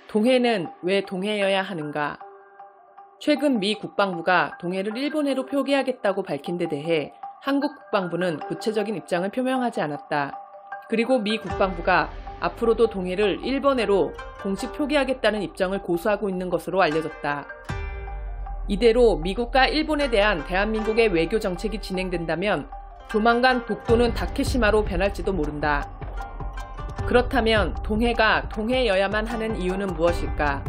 동해는 왜 동해여야 하는가? 최근 미 국방부가 동해를 일본해로 표기하겠다고 밝힌 데 대해 한국 국방부는 구체적인 입장을 표명하지 않았다. 그리고 미 국방부가 앞으로도 동해를 일본해로 공식 표기하겠다는 입장을 고수하고 있는 것으로 알려졌다. 이대로 미국과 일본에 대한 대한민국의 외교 정책이 진행된다면 조만간 독도는 다케시마로 변할지도 모른다. 그렇다면 동해가 동해여야만 하는 이유는 무엇일까?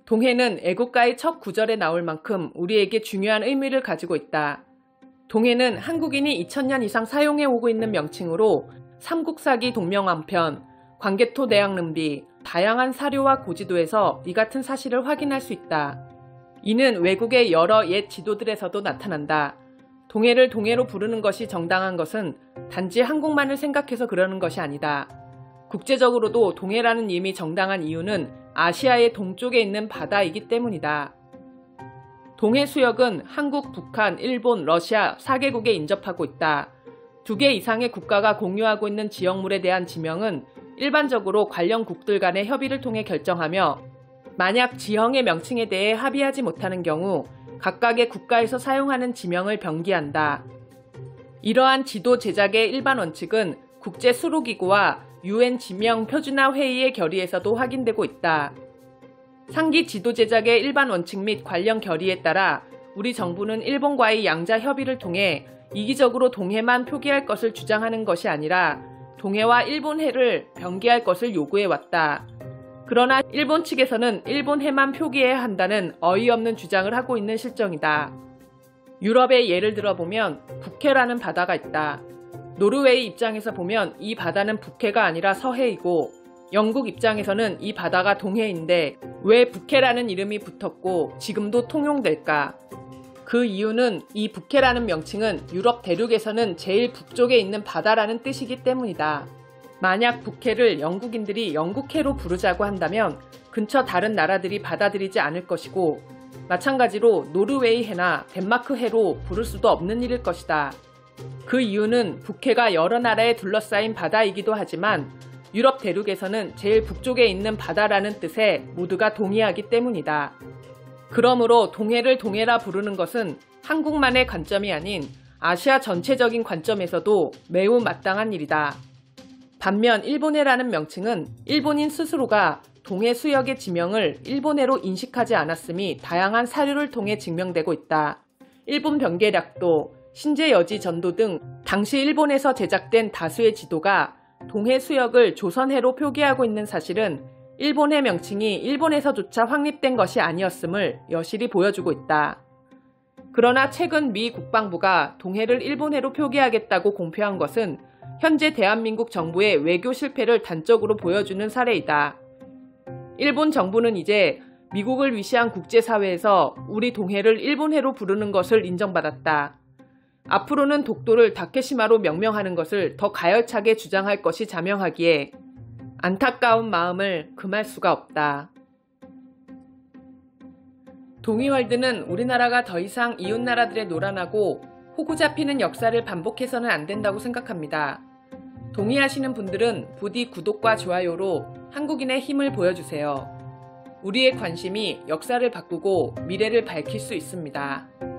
동해는 애국가의 첫 구절에 나올 만큼 우리에게 중요한 의미를 가지고 있다. 동해는 한국인이 2000년 이상 사용해오고 있는 명칭으로 삼국사기 동명안편, 광개토 대양릉비, 다양한 사료와 고지도에서 이 같은 사실을 확인할 수 있다. 이는 외국의 여러 옛 지도들에서도 나타난다. 동해를 동해로 부르는 것이 정당한 것은 단지 한국만을 생각해서 그러는 것이 아니다. 국제적으로도 동해라는 이름이 정당한 이유는 아시아의 동쪽에 있는 바다이기 때문이다. 동해 수역은 한국, 북한, 일본, 러시아 4개국에 인접하고 있다. 2개 이상의 국가가 공유하고 있는 지역물에 대한 지명은 일반적으로 관련 국들 간의 협의를 통해 결정하며 만약 지형의 명칭에 대해 합의하지 못하는 경우 각각의 국가에서 사용하는 지명을 병기한다. 이러한 지도 제작의 일반 원칙은 국제수로기구와 UN 지명 표준화 회의의 결의에서도 확인되고 있다. 상기 지도 제작의 일반 원칙 및 관련 결의에 따라 우리 정부는 일본과의 양자 협의를 통해 이기적으로 동해만 표기할 것을 주장하는 것이 아니라 동해와 일본해를 병기할 것을 요구해왔다. 그러나 일본 측에서는 일본해만 표기해야 한다는 어이없는 주장을 하고 있는 실정이다. 유럽의 예를 들어보면 북해라는 바다가 있다. 노르웨이 입장에서 보면 이 바다는 북해가 아니라 서해이고 영국 입장에서는 이 바다가 동해인데 왜 북해라는 이름이 붙었고 지금도 통용될까? 그 이유는 이 북해라는 명칭은 유럽 대륙에서는 제일 북쪽에 있는 바다라는 뜻이기 때문이다. 만약 북해를 영국인들이 영국해로 부르자고 한다면 근처 다른 나라들이 받아들이지 않을 것이고 마찬가지로 노르웨이해나 덴마크해로 부를 수도 없는 일일 것이다. 그 이유는 북해가 여러 나라에 둘러싸인 바다이기도 하지만 유럽 대륙에서는 제일 북쪽에 있는 바다라는 뜻에 모두가 동의하기 때문이다. 그러므로 동해를 동해라 부르는 것은 한국만의 관점이 아닌 아시아 전체적인 관점에서도 매우 마땅한 일이다. 반면 일본해라는 명칭은 일본인 스스로가 동해 수역의 지명을 일본해로 인식하지 않았음이 다양한 사료를 통해 증명되고 있다. 일본 병계략도, 신제여지 전도 등 당시 일본에서 제작된 다수의 지도가 동해 수역을 조선해로 표기하고 있는 사실은 일본해 명칭이 일본에서조차 확립된 것이 아니었음을 여실히 보여주고 있다. 그러나 최근 미 국방부가 동해를 일본해로 표기하겠다고 공표한 것은 현재 대한민국 정부의 외교 실패를 단적으로 보여주는 사례이다. 일본 정부는 이제 미국을 위시한 국제사회에서 우리 동해를 일본해로 부르는 것을 인정받았다. 앞으로는 독도를 다케시마로 명명하는 것을 더 가열차게 주장할 것이 자명하기에 안타까운 마음을 금할 수가 없다. 동의월드는 우리나라가 더 이상 이웃나라들에 노란하고 호구 잡히는 역사를 반복해서는 안 된다고 생각합니다. 동의하시는 분들은 부디 구독과 좋아요로 한국인의 힘을 보여주세요. 우리의 관심이 역사를 바꾸고 미래를 밝힐 수 있습니다.